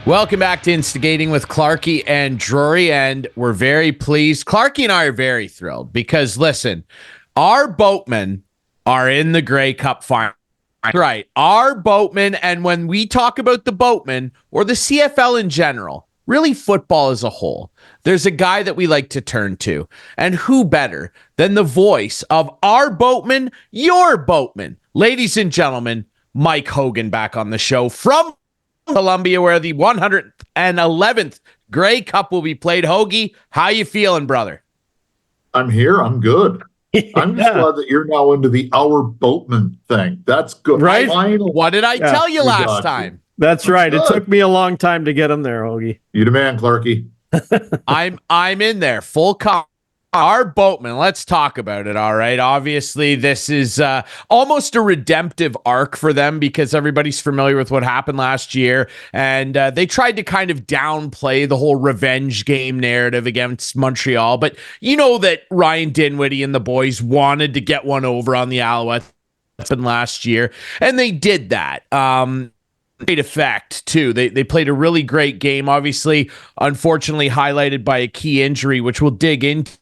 Welcome back to Instigating with Clarkey and Drury, and we're very pleased. Clarkey and I are very thrilled because, listen, our boatmen are in the Grey Cup final. Right, our boatmen, and when we talk about the boatmen, or the CFL in general, really football as a whole, there's a guy that we like to turn to, and who better than the voice of our boatman, your boatman. Ladies and gentlemen, Mike Hogan back on the show from Columbia, where the 111th Grey Cup will be played. Hoagie, how you feeling, brother? I'm here. I'm good. I'm just glad that you're now into the our boatman thing. That's good. Right? What did I tell you last time? That's right. Good. It took me a long time to get him there, Hoagie. You the man, Clarkey. I'm in there. Full cop. Our boatman, let's talk about it, all right? Obviously, this is almost a redemptive arc for them because everybody's familiar with what happened last year, and they tried to kind of downplay the whole revenge game narrative against Montreal, but you know that Ryan Dinwiddie and the boys wanted to get one over on the Alouettes last year, and they did that. Great effect, too. They played a really great game, obviously, unfortunately highlighted by a key injury, which we'll dig into.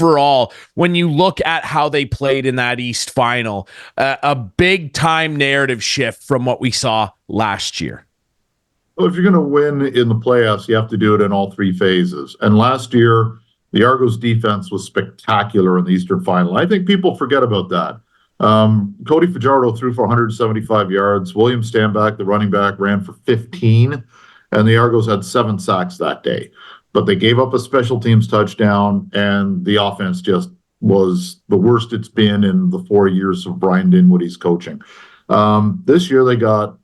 Overall, when you look at how they played in that East final, a big time narrative shift from what we saw last year. Well, if you're going to win in the playoffs, you have to do it in all three phases. And last year, the Argos defense was spectacular in the Eastern final. I think people forget about that. Cody Fajardo threw for 175 yards. William Stanback, the running back, ran for 15, and the Argos had 7 sacks that day. But they gave up a special teams touchdown, and the offense just was the worst it's been in the 4 years of Brian Dinwiddie's coaching. This year, they got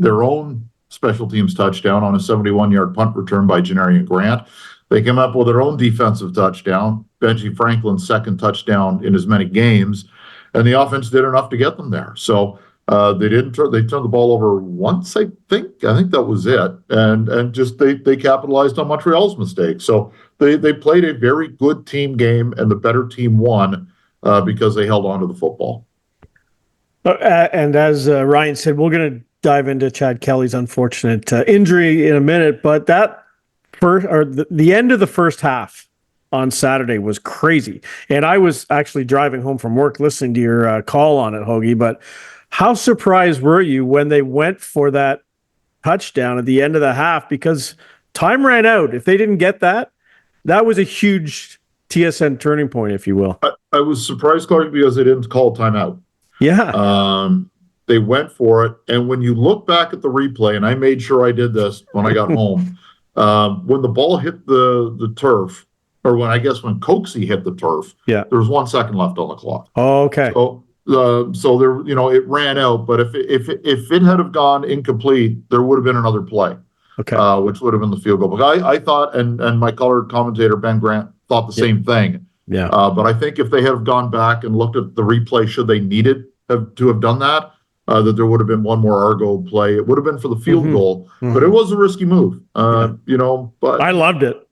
their own special teams touchdown on a 71-yard punt return by Janarian Grant. They came up with their own defensive touchdown, Benji Franklin's second touchdown in as many games, and the offense did enough to get them there. So they turned the ball over once, I think. I think that was it. And just they capitalized on Montreal's mistake. So they played a very good team game, and the better team won because they held on to the football. And as Ryan said, we're going to dive into Chad Kelly's unfortunate injury in a minute, but that the end of the first half on Saturday was crazy. And I was actually driving home from work listening to your call on it, Hoagie, but how surprised were you when they went for that touchdown at the end of the half? Because time ran out. If they didn't get that, that was a huge TSN turning point, if you will. I was surprised, Clark, because they didn't call timeout. Yeah. They went for it. And when you look back at the replay, and I made sure I did this when I got home, when the ball hit the turf, or when Coxie hit the turf, there was 1 second left on the clock. Oh, okay. So there, it ran out. But if it had have gone incomplete, there would have been another play, which would have been the field goal. But I thought, and my color commentator Ben Grant thought the same thing. Yeah. But I think if they had have gone back and looked at the replay, should they needed to have done that, that there would have been one more Argo play. It would have been for the field goal, but it was a risky move. But I loved it.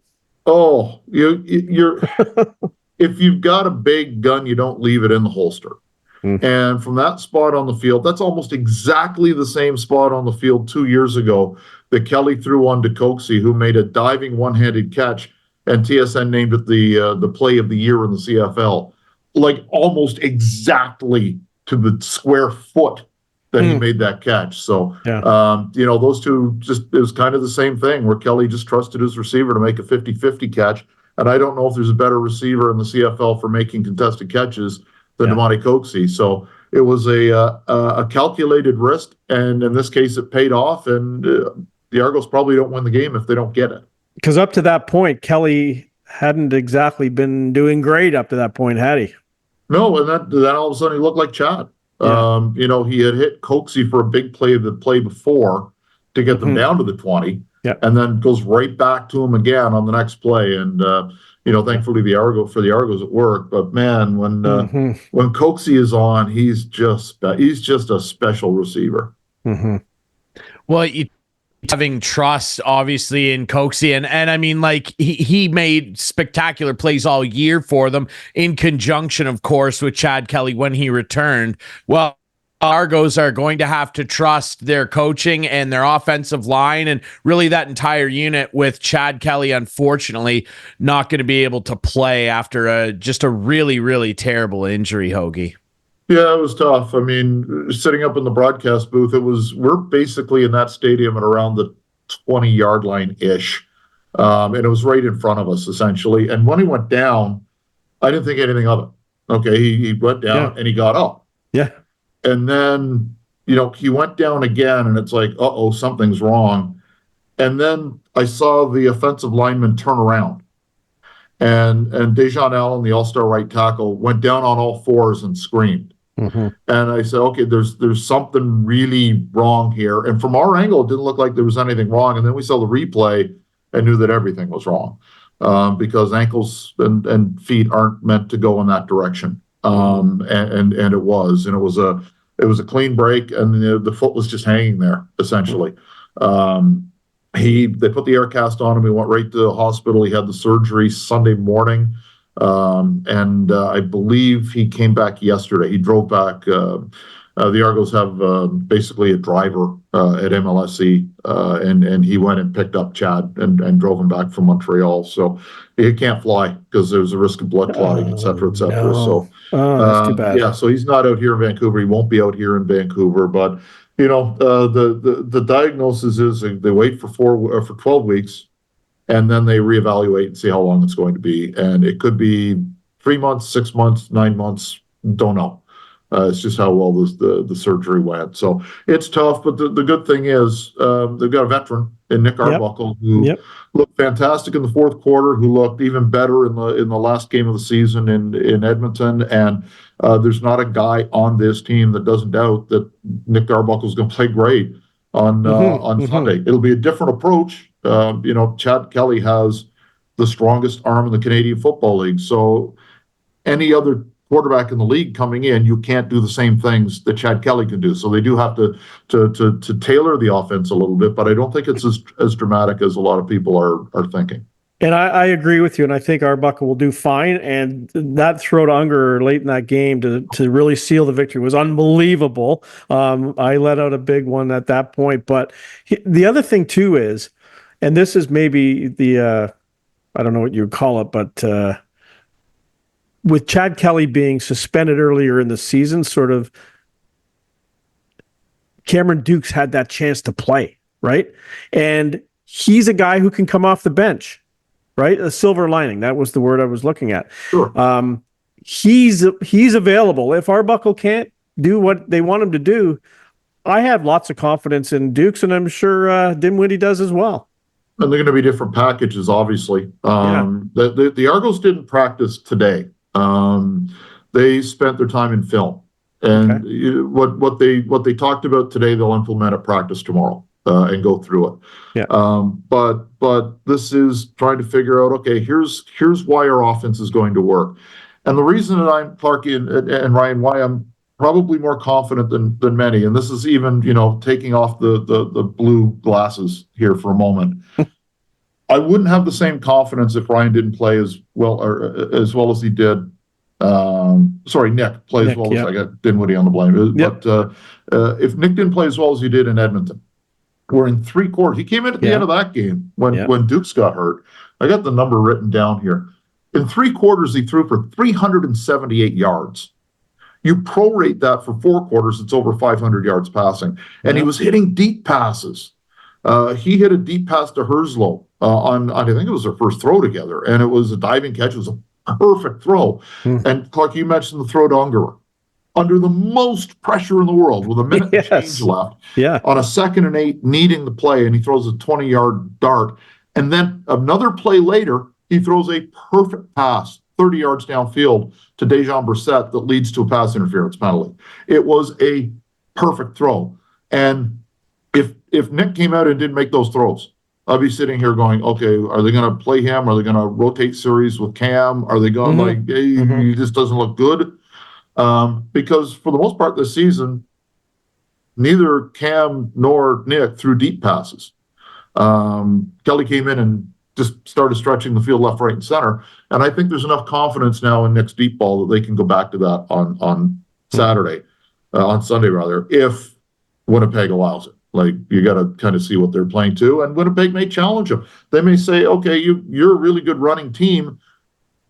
Oh, you're if you've got a big gun, you don't leave it in the holster. And from that spot on the field, that's almost exactly the same spot on the field 2 years ago that Kelly threw on to Coxie, who made a diving one-handed catch, and TSN named it the play of the year in the CFL. Like almost exactly to the square foot that he made that catch. So, those two, it was kind of the same thing where Kelly just trusted his receiver to make a 50-50 catch. And I don't know if there's a better receiver in the CFL for making contested catches than Damani Coxie. So it was a calculated risk, and in this case, it paid off. And the Argos probably don't win the game if they don't get it. Because up to that point, Kelly hadn't exactly been doing great up to that point, had he? No, and then all of a sudden he looked like Chad. Yeah. He had hit Coxie for a big play the play before to get them down to the 20, and then goes right back to him again on the next play. And thankfully the Argos at work. But man, when Coxie is on, he's just a special receiver. Mm-hmm. Well, having trust obviously in Coxie, and I mean, like he made spectacular plays all year for them in conjunction, of course, with Chad Kelly when he returned. Well, Argos are going to have to trust their coaching and their offensive line and really that entire unit, with Chad Kelly, unfortunately, not going to be able to play after just a really, really terrible injury, Hoagie. Yeah, it was tough. I mean, sitting up in the broadcast booth, we're basically in that stadium at around the 20-yard line-ish. And it was right in front of us, essentially. And when he went down, I didn't think anything of it. Okay, he went down and he got up. Yeah. And then, he went down again, and it's like, uh-oh, something's wrong. And then I saw the offensive lineman turn around. And Dejan Allen, the all-star right tackle, went down on all fours and screamed. Mm-hmm. And I said, okay, there's something really wrong here. And from our angle, it didn't look like there was anything wrong. And then we saw the replay and knew that everything was wrong, because ankles and feet aren't meant to go in that direction. And it was. And it was a clean break, and the foot was just hanging there, essentially. They put the air cast on him. He went right to the hospital. He had the surgery Sunday morning. And I believe he came back yesterday. He drove back. The Argos have basically a driver at MLSE, and he went and picked up Chad and drove him back from Montreal. So he can't fly because there's a risk of blood clotting, et cetera, et cetera. No. So that's too bad. Yeah, so he's not out here in Vancouver. He won't be out here in Vancouver. But the diagnosis is they wait for 12 weeks. And then they reevaluate and see how long it's going to be. And it could be 3 months, 6 months, 9 months, don't know. It's just how well the surgery went. So it's tough, but the good thing is they've got a veteran in Nick Arbuckle who looked fantastic in the fourth quarter, who looked even better in the last game of the season in Edmonton. And there's not a guy on this team that doesn't doubt that Nick Arbuckle is going to play great on Sunday. It'll be a different approach. Chad Kelly has the strongest arm in the Canadian Football League. So any other quarterback in the league coming in, you can't do the same things that Chad Kelly can do. So they do have to tailor the offense a little bit, but I don't think it's as dramatic as a lot of people are thinking. And I agree with you, and I think Arbuckle will do fine. And that throw to Unger late in that game to really seal the victory was unbelievable. I let out a big one at that point. But the other thing, too, is, and this is maybe the, I don't know what you would call it, but with Chad Kelly being suspended earlier in the season, sort of Cameron Dukes had that chance to play, right? And he's a guy who can come off the bench, right? A silver lining. That was the word I was looking at. Sure. He's available. If Arbuckle can't do what they want him to do, I have lots of confidence in Dukes, and I'm sure Dinwiddie does as well. And they're going to be different packages, obviously. The Argos didn't practice today. They spent their time in film, and what they talked about today, they'll implement at practice tomorrow and go through it. But this is trying to figure out, okay, here's why our offense is going to work, and the reason that I'm Clarkey and Ryan, why I'm probably more confident than many, and this is even taking off the blue glasses here for a moment. I wouldn't have the same confidence if Ryan didn't play as well as he did. Nick plays well as I got Dinwiddie on the blame. But if Nick didn't play as well as he did in Edmonton, we're in 3 quarters. He came in at the end of that game when Dukes got hurt. I got the number written down here. In 3 quarters, he threw for 378 yards. You prorate that for 4 quarters, it's over 500 yards passing. And he was hitting deep passes. He hit a deep pass to Herslow on I think it was their first throw together, and it was a diving catch. It was a perfect throw. And Clark, you mentioned the throw to Ungerer. Under the most pressure in the world, with a minute and change left, on a 2nd and 8, needing the play, and he throws a 20-yard dart. And then another play later, he throws a perfect pass 30 yards downfield to Dejan Brissett that leads to a pass interference penalty. It was a perfect throw. And if Nick came out and didn't make those throws, I'd be sitting here going, okay, are they going to play him? Are they going to rotate series with Cam? Are they going he just doesn't look good? Because for the most part this season, neither Cam nor Nick threw deep passes. Kelly came in and just started stretching the field left, right, and center. And I think there's enough confidence now in Nick's deep ball that they can go back to that on Saturday. on Sunday rather, if Winnipeg allows it. Like, you got to kind of see what they're playing to, and Winnipeg may challenge them. They may say, okay, you're a really good running team.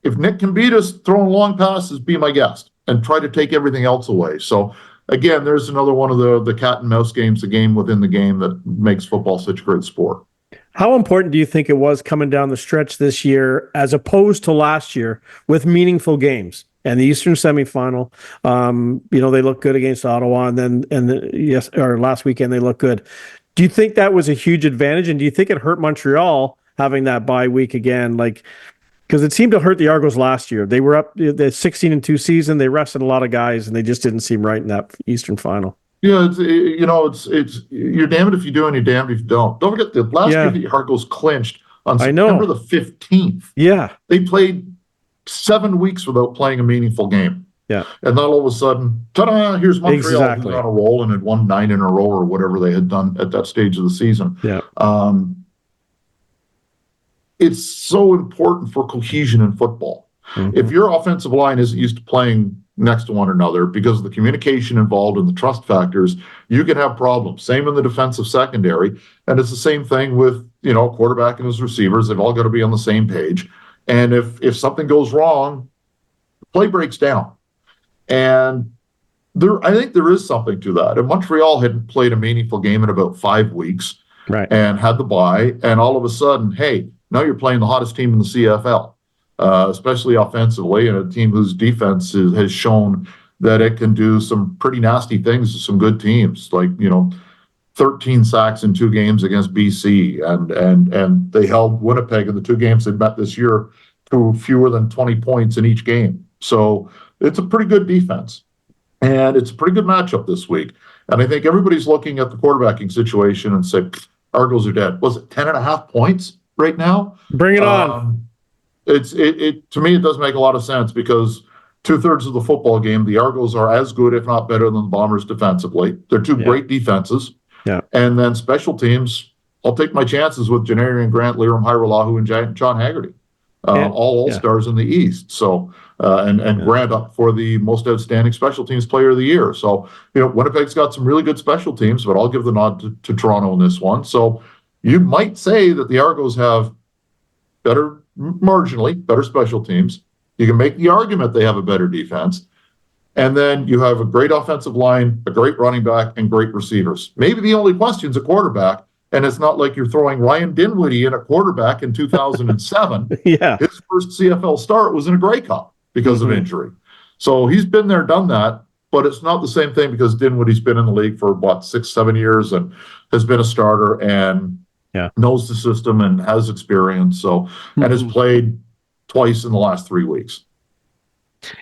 If Nick can beat us throwing long passes, be my guest and try to take everything else away. So again, there's another one of the cat and mouse games, the game within the game, that makes football such a great sport. How important do you think it was coming down the stretch this year, as opposed to last year, with meaningful games? And the Eastern semifinal, they look good against Ottawa, and last weekend they looked good. Do you think that was a huge advantage, and do you think it hurt Montreal having that bye week again? Like, because it seemed to hurt the Argos last year. They were up the 16-2 season. They rested a lot of guys, and they just didn't seem right in that Eastern final. Yeah, it's you're damned if you do and you're damned if you don't. Don't forget the last year the Argos clinched on September the 15th. Yeah, they played 7 weeks without playing a meaningful game. Yeah, and then all of a sudden, ta-da! Here's Montreal who's on a roll and had won 9 in a row or whatever they had done at that stage of the season. Yeah. It's so important for cohesion in football. Mm-hmm. If your offensive line isn't used to playing next to one another because of the communication involved and the trust factors, you can have problems. Same in the defensive secondary. And it's the same thing with, quarterback and his receivers. They've all got to be on the same page. And if something goes wrong, the play breaks down. And I think there is something to that. And Montreal hadn't played a meaningful game in about 5 weeks, right, and had the bye. And all of a sudden, hey, now you're playing the hottest team in the CFL, especially offensively, and a team whose defense has shown that it can do some pretty nasty things to some good teams, like 13 sacks in 2 games against BC, and they held Winnipeg in the 2 games they met this year to fewer than 20 points in each game. So it's a pretty good defense, and it's a pretty good matchup this week. And I think everybody's looking at the quarterbacking situation and say, Argos are dead. Was it 10.5 points right now? Bring it on. It to me, it does make a lot of sense, because 2/3 of the football game, the Argos are as good, if not better, than the Bombers defensively. They're 2 great defenses. Yeah. And then special teams, I'll take my chances with Janarian Grant, Liram Hairolahu, and John Haggerty. All-stars in the East. So, and Grant up for the most outstanding special teams player of the year. So, Winnipeg's got some really good special teams, but I'll give the nod to Toronto in this one. So you might say that the Argos have marginally better special teams. You can make the argument they have a better defense. And then you have a great offensive line, a great running back, and great receivers. Maybe the only question is a quarterback. And it's not like you're throwing Ryan Dinwiddie in at quarterback in 2007. Yeah. His first CFL start was in a Grey Cup because of injury. So he's been there, done that, but it's not the same thing, because Dinwiddie's been in the league for 6-7 years and has been a starter and knows the system and has experience. So, and has played twice in the last 3 weeks.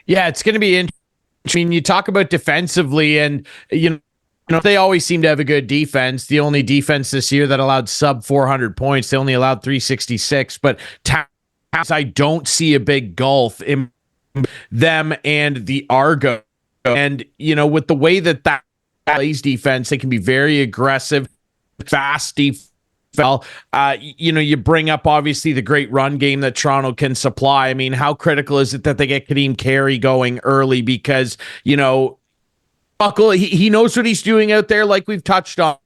Yeah, it's going to be interesting. I mean, you talk about defensively, and they always seem to have a good defense. The only defense this year that allowed sub 400 points, they only allowed 366. But I don't see a big gulf in them and the Argo. And, with the way that plays defense, they can be very aggressive, fast defense. You bring up obviously the great run game that Toronto can supply. I mean, how critical is it that they get Kadeem Carey going early? Because, Buckle, he knows what he's doing out there, like we've touched on.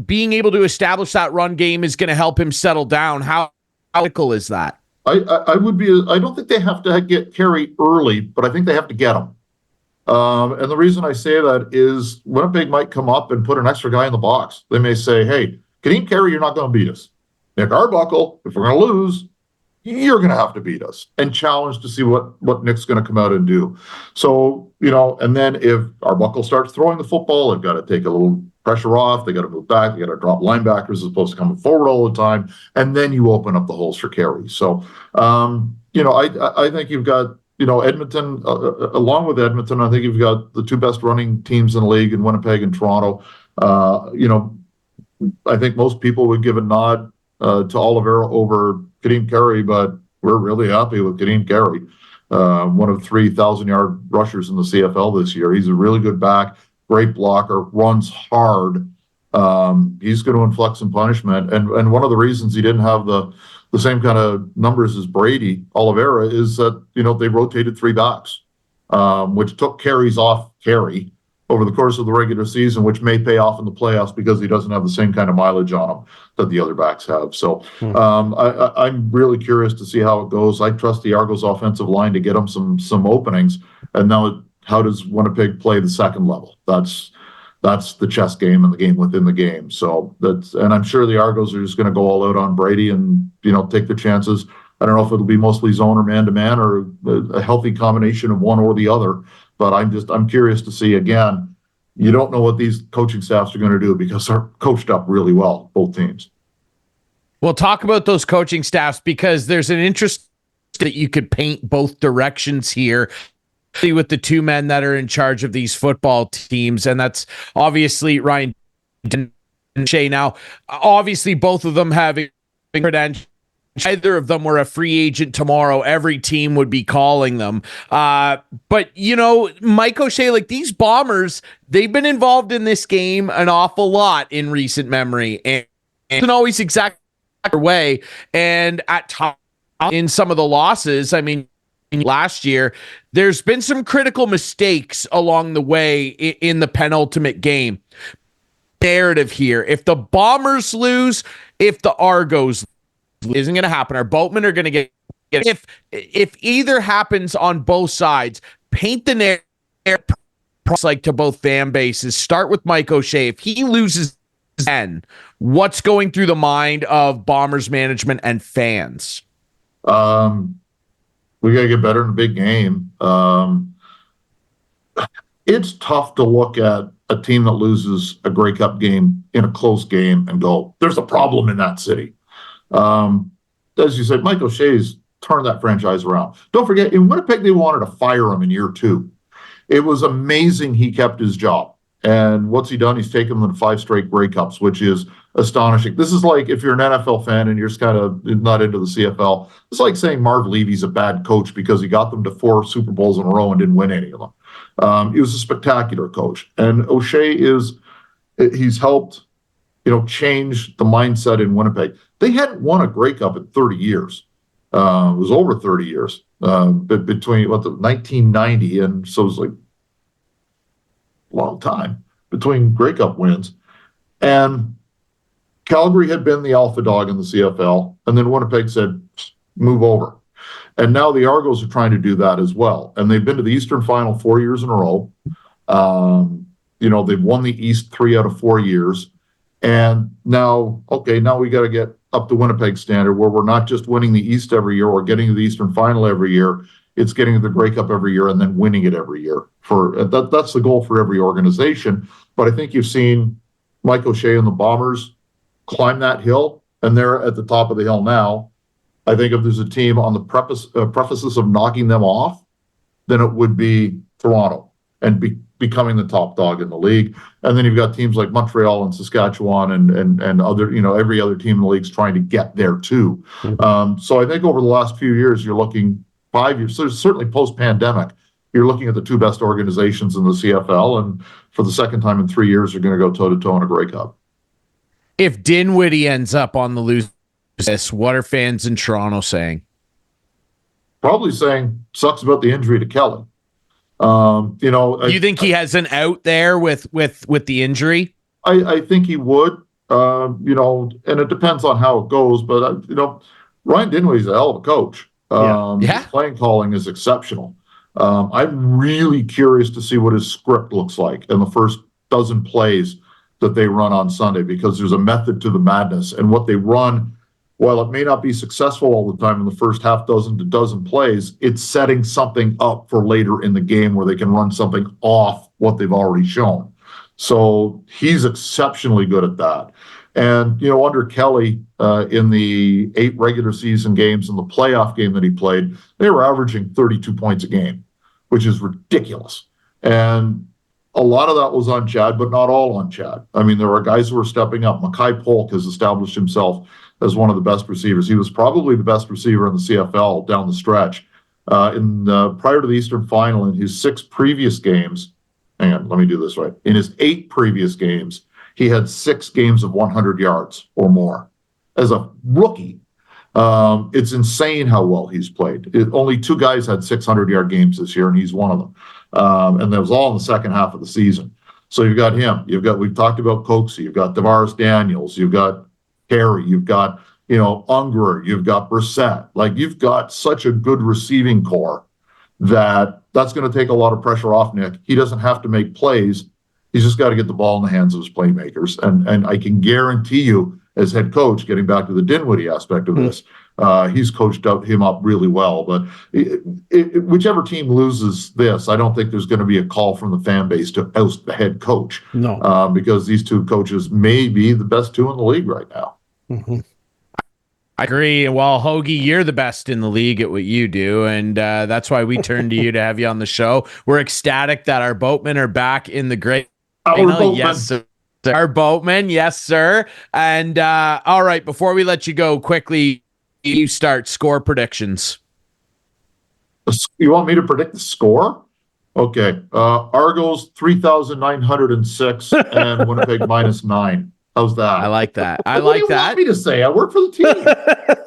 Being able to establish that run game is going to help him settle down. How critical is that? I don't think they have to get Carey early, but I think they have to get him. And the reason I say that is Winnipeg might come up and put an extra guy in the box. They may say, hey, Kadeem Carey, you're not going to beat us. Nick Arbuckle, if we're going to lose, you're going to have to beat us, and challenge to see what Nick's going to come out and do. So, and then if Arbuckle starts throwing the football, they've got to take a little pressure off. They got to move back. They got to drop linebackers as opposed to coming forward all the time. And then you open up the holes for Carey. So, I think you've got, Edmonton, along with Edmonton, I think you've got the 2 best running teams in the league in Winnipeg and Toronto. I think most people would give a nod to Oliveira over Kadeem Carey, but we're really happy with Kadeem Carey. One of 3,000-yard rushers in the CFL this year. He's a really good back, great blocker, runs hard. He's going to inflict some punishment. And one of the reasons he didn't have the same kind of numbers as Brady, Oliveira, is that, they rotated 3 backs, which took carries off Carey, over the course of the regular season, which may pay off in the playoffs because he doesn't have the same kind of mileage on him that the other backs have. So I'm really curious to see how it goes. I trust the Argos offensive line to get them some openings. And now, how does Winnipeg play the second level? That's the chess game and the game within the game. So and I'm sure the Argos are just going to go all out on Brady and, take the chances. I don't know if it'll be mostly zone or man-to-man or a healthy combination of one or the other. But I'm curious to see, again, you don't know what these coaching staffs are going to do because they're coached up really well, both teams. We'll talk about those coaching staffs because there's an interest that you could paint both directions here with the two men that are in charge of these football teams. And that's obviously Ryan and Shea. Now, obviously, both of them have credentials. Either of them were a free agent tomorrow, every team would be calling them. But, Mike O'Shea, like these Bombers, they've been involved in this game an awful lot in recent memory. And it isn't always exactly their way. And at times in some of the losses, I mean, last year, there's been some critical mistakes along the way in the penultimate game. Narrative here. If the Bombers lose, if the Argos isn't going to happen. Our boatmen are going to get if either happens on both sides. Paint the narrative like to both fan bases. Start with Mike O'Shea. If he loses, then what's going through the mind of Bombers management and fans? We got to get better in the big game. It's tough to look at a team that loses a Grey Cup game in a close game and go, "There's a problem in that city." As you said, Mike O'Shea's turned that franchise around. Don't forget, in Winnipeg, they wanted to fire him in year 2. It was amazing he kept his job. And what's he done? He's taken them to 5 straight Grey Cups, which is astonishing. This is like if you're an NFL fan and you're just kind of not into the CFL, it's like saying Marv Levy's a bad coach because he got them to 4 Super Bowls in a row and didn't win any of them. He was a spectacular coach. And O'Shea he's helped change the mindset in Winnipeg. They hadn't won a Grey Cup in 30 years. It was over 30 years between 1990 and so it was like a long time between Grey Cup wins. And Calgary had been the alpha dog in the CFL, and then Winnipeg said, "Move over." And now the Argos are trying to do that as well. And they've been to the Eastern Final 4 years in a row. They've won the East 3 out of 4 years. And now we got to get up to Winnipeg standard where we're not just winning the East every year or getting to the Eastern Final every year. It's getting to the Grey Cup every year and then winning it every year. That's the goal for every organization. But I think you've seen Mike O'Shea and the Bombers climb that hill, and they're at the top of the hill now. I think if there's a team on the precipice of knocking them off, then it would be Toronto and becoming the top dog in the league. And then you've got teams like Montreal and Saskatchewan and other, every other team in the league's trying to get there too. So I think over the last few years, you're looking 5 years, so certainly post-pandemic, you're looking at the 2 best organizations in the CFL, and for the second time in 3 years, they're going to go toe-to-toe in a Grey Cup. If Dinwiddie ends up on the lose list, what are fans in Toronto saying? Probably saying, sucks about the injury to Kelly. You think he has an out there with the injury? I think he would, and it depends on how it goes, but, Ryan Dinwiddie's a hell of a coach. His playing calling is exceptional. I'm really curious to see what his script looks like in the first dozen plays that they run on Sunday, because there's a method to the madness, and what they run, while it may not be successful all the time in the first half dozen to dozen plays, it's setting something up for later in the game where they can run something off what they've already shown. So he's exceptionally good at that. And, under Kelly, in the 8 regular season games and the playoff game that he played, they were averaging 32 points a game, which is ridiculous. And a lot of that was on Chad, but not all on Chad. I mean, there were guys who were stepping up. Mackay Polk has established himself as one of the best receivers. He was probably the best receiver in the CFL down the stretch. Prior to the Eastern Final, in his 6 previous games, hang on, let me do this right. In his 8 previous games, he had 6 games of 100 yards or more. As a rookie, it's insane how well he's played. Only 2 guys had 600-yard games this year, and he's one of them. And that was all in the second half of the season. So you've got him. We've talked about Coxie. You've got Tavares Daniels. You've got Carey. You've got, Unger. You've got Brissett. Like, you've got such a good receiving core that's going to take a lot of pressure off Nick. He doesn't have to make plays. He's just got to get the ball in the hands of his playmakers. And I can guarantee you, as head coach, getting back to the Dinwiddie aspect of this, he's coached him up really well. But whichever team loses this, I don't think there's going to be a call from the fan base to oust the head coach. No. Because these two coaches may be the best two in the league right now. Mm-hmm. I agree. Well, Hoagie, you're the best in the league at what you do, and that's why we turned to you to have you on the show. We're ecstatic that our boatmen are back in the great. Yes, sir. Our boatmen, yes, sir. And all right, before we let you go, quickly, you start score predictions. You want me to predict the score? Okay. Argos 3,906 and Winnipeg -9. How's that? I like that. I what like do you that. want me to say? I work for the team.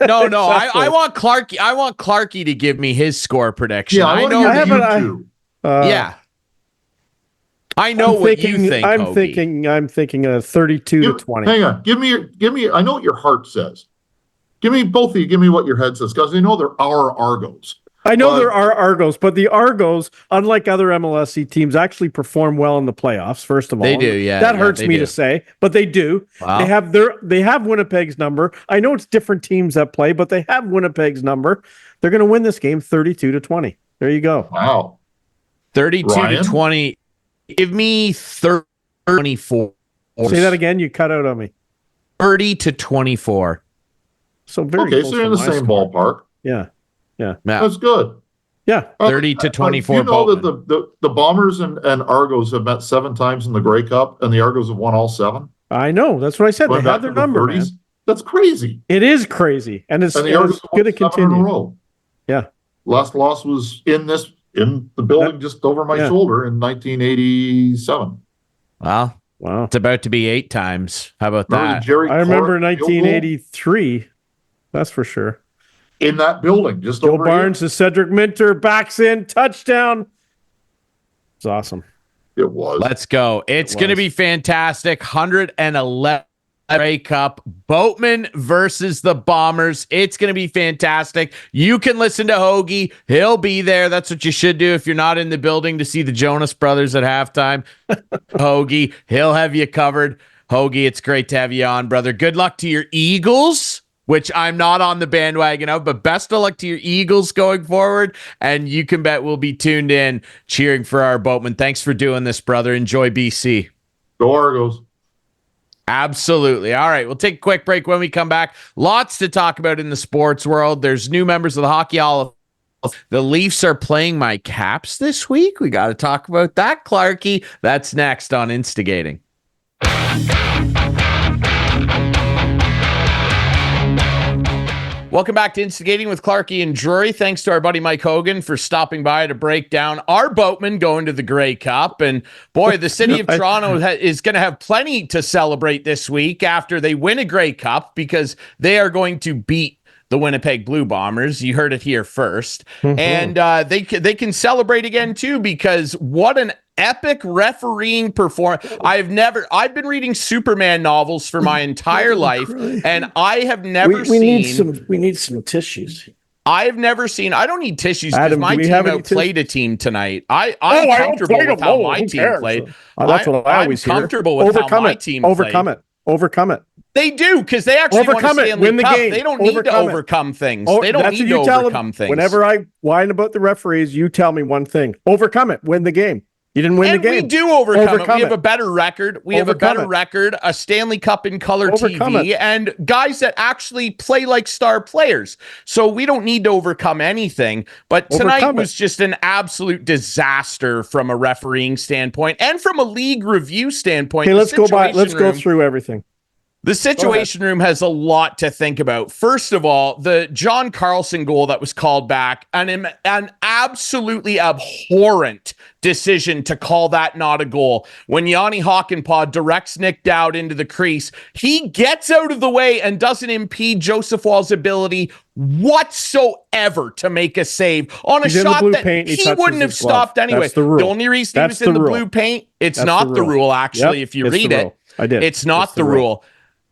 No. I want Clarkey. I want Clarkey to give me his score prediction. Yeah, I know you two. Yeah. I know what you think. I'm Hoagie. thinking a 32-20. Hang on. Give me. I know what your heart says. Give me both of you. Give me what your head says, because I know there are Argos. I know there are Argos, but the Argos, unlike other MLSE teams, actually perform well in the playoffs. First of all, they do. Yeah, that hurts me to say, but they do. Wow. They have Winnipeg's number. I know it's different teams that play, but they have Winnipeg's number. They're going to win this game 32-20. There you go. Wow. 32-20. Give me 24. Say that again. You cut out on me. 30-24. So very okay. So you're in the same ballpark. Yeah. That's good. Yeah. 30-24. You know that the Bombers and Argos have met 7 times in the Grey Cup, and the Argos have won all 7. I know. That's what I said. They have their number, man. That's crazy. It is crazy, and it's the Argos going to continue. In a row. Yeah. Last loss was in the building just over my shoulder in 1987. Wow. It's about to be 8 times. How about that? I remember 1983. That's for sure. In that building, just Joe over Barnes to Cedric Minter, backs in, touchdown. It's awesome. It was. Let's go. It's going to be fantastic. 111 Grey Cup. Boatman versus the Bombers. It's going to be fantastic. You can listen to Hoagie. He'll be there. That's what you should do if you're not in the building to see the Jonas Brothers at halftime. Hoagie, he'll have you covered. Hoagie, it's great to have you on, brother. Good luck to your Eagles, which I'm not on the bandwagon of, but best of luck to your Eagles going forward. And you can bet we'll be tuned in cheering for our boatman. Thanks for doing this, brother. Enjoy BC. Go Argos. Absolutely. All right, we'll take a quick break. When we come back, lots to talk about in the sports world. There's new members of the Hockey Hall of Fame. The Leafs are playing my Caps this week. We got to talk about that, Clarkey. That's next on Instigating. Welcome back to Instigating with Clarkey and Drury. Thanks to our buddy Mike Hogan for stopping by to break down our boatmen going to the Grey Cup. And boy, the city of Toronto is going to have plenty to celebrate this week after they win a Grey Cup, because they are going to beat the Winnipeg Blue Bombers. You heard it here first. And they can celebrate again too, because what an epic refereeing performance. I've been reading Superman novels for my entire life, and I have never seen. We need some tissues. I have never seen. I don't need tissues because Adam, my team outplayed a team tonight. I'm comfortable with how my team played. That's what I always hear. I'm comfortable with how my team played. Overcome it. They do, because they actually want to Stanley win the Cup. game. They don't need to overcome things. They don't need to overcome things. Whenever I whine about the referees, you tell me one thing: overcome it, win the game. You didn't win the game. We do overcome it. We have a better record. We have a better record, a Stanley Cup in color TV, and guys that actually play like star players. So we don't need to overcome anything. But tonight was just an absolute disaster from a refereeing standpoint and from a league review standpoint. Okay, let's go through everything. The Situation Room has a lot to think about. First of all, the John Carlson goal that was called back, an absolutely abhorrent decision to call that not a goal. When Yanni Hakanpää directs Nick Dowd into the crease, he gets out of the way and doesn't impede Joseph Woll's ability whatsoever to make a save on a shot that he wouldn't have stopped anyway. The only reason he was in the blue paint, it's not the rule, actually, if you read it. I did. It's not the rule.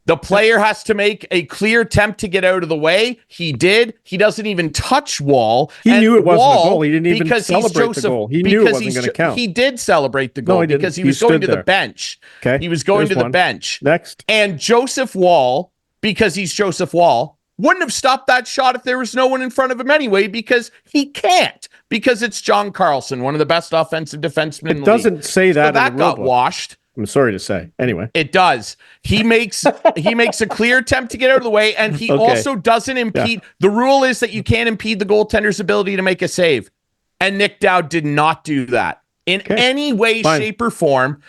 The player has to make a clear attempt to get out of the way. He did. He doesn't even touch Woll. He knew it wasn't a goal. He didn't even celebrate the goal. He knew it wasn't going to count. He did celebrate the goal because he was going to the bench. Okay. He was going to the bench. Next. And Joseph Woll, because he's Joseph Woll, wouldn't have stopped that shot if there was no one in front of him anyway, because he can't. Because it's John Carlson, one of the best offensive defensemen in the league. It doesn't say that. So that got washed. I'm sorry to say. Anyway, it does. He makes a clear attempt to get out of the way, and he also doesn't impede. Yeah. The rule is that you can't impede the goaltender's ability to make a save, and Nick Dowd did not do that in any way, shape, or form.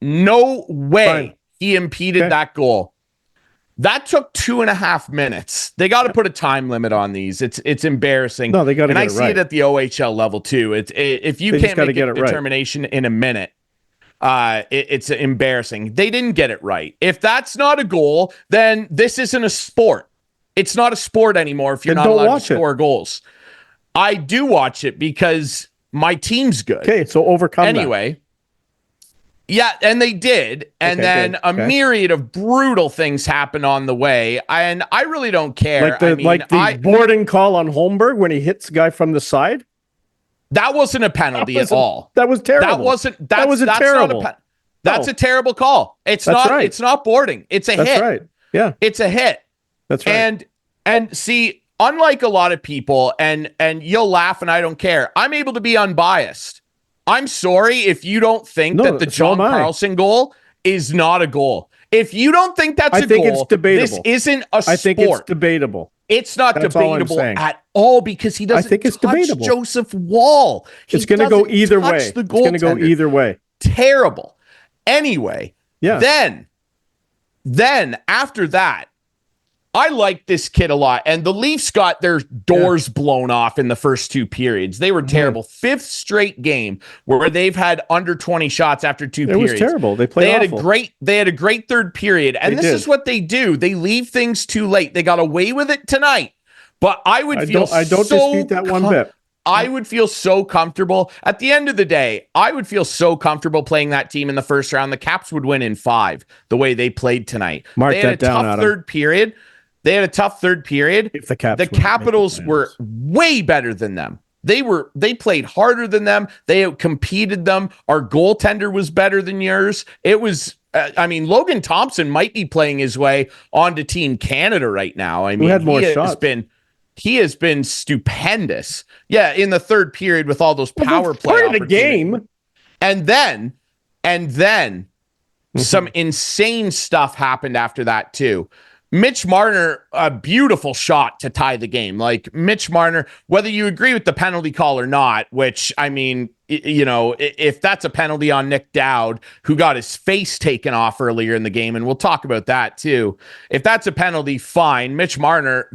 No way he impeded that goal. That took 2.5 minutes. They got to put a time limit on these. It's embarrassing. No, they got to. And I see it at the OHL level too. If you can't make a determination in a minute. It's embarrassing. They didn't get it right. If that's not a goal, then this isn't a sport. It's not a sport anymore if you're not allowed to score goals. I do watch it because my team's good. Okay, so overcome anyway. Yeah, and they did. And then a myriad of brutal things happened on the way. And I really don't care. Like the boarding call on Holmberg when he hits the guy from the side. That wasn't a penalty at all. That was terrible. That was terrible. That's a terrible call. It's not boarding. It's a hit. That's right. Yeah. It's a hit. That's right. And see, unlike a lot of people, and you'll laugh and I don't care, I'm able to be unbiased. I'm sorry if you don't think that the John Carlson goal is not a goal. If you don't think that's a goal, it's debatable. This isn't a sport. I think it's debatable. It's not debatable at all because he doesn't touch Joseph Woll. It's going to go either way. It's going to go either way. Terrible. Anyway, then after that, I like this kid a lot. And the Leafs got their doors blown off in the first 2 periods. They were terrible. 5th straight game where they've had under 20 shots after 2 periods. It was terrible. They played awful. They had a great third period. And this is what they do. They leave things too late. They got away with it tonight. But I don't dispute that one bit. I would feel so comfortable. At the end of the day, I would feel so comfortable playing that team in the first round. The Caps would win in 5 the way they played tonight. Mark that down, Adam. They had a tough third period. If the Capitals were way better than them. They played harder than them. They outcompeted them. Our goaltender was better than yours. It was, Logan Thompson might be playing his way onto Team Canada right now. Who had more shots? He has been stupendous. Yeah, in the third period with all those power play part of the game. And then some insane stuff happened after that too. Mitch Marner, a beautiful shot to tie the game. Like Mitch Marner, whether you agree with the penalty call or not, which if that's a penalty on Nick Dowd, who got his face taken off earlier in the game, and we'll talk about that too. If that's a penalty, fine. Mitch Marner,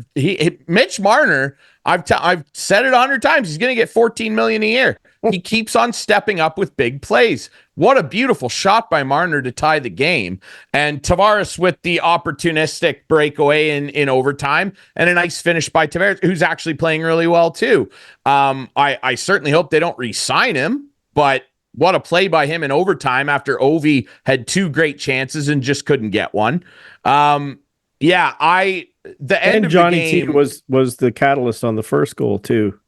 I've said it 100 times. He's going to get $14 million a year. He keeps on stepping up with big plays. What a beautiful shot by Marner to tie the game. And Tavares with the opportunistic breakaway in overtime, and a nice finish by Tavares, who's actually playing really well too. I certainly hope they don't re-sign him, but what a play by him in overtime after Ovi had 2 great chances and just couldn't get one. The end of Johnny the game T was the catalyst on the first goal too.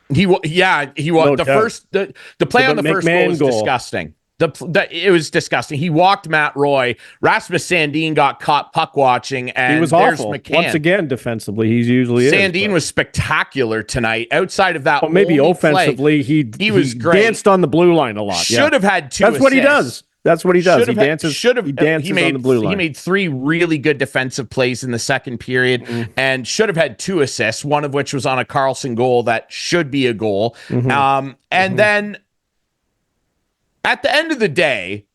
He was. The play on the first goal was disgusting. It was disgusting. He walked Matt Roy. Rasmus Sandin got caught puck watching, and he was awful. McCann. Once again, defensively, he's usually Sandin was spectacular tonight. Outside of that, maybe offensively, he was great. Danced on the blue line a lot. Should have had 2. That's what he does. That's what he does. He dances on the blue line. He made 3 really good defensive plays in the second period and should have had 2 assists, one of which was on a Carlson goal that should be a goal. And then at the end of the day,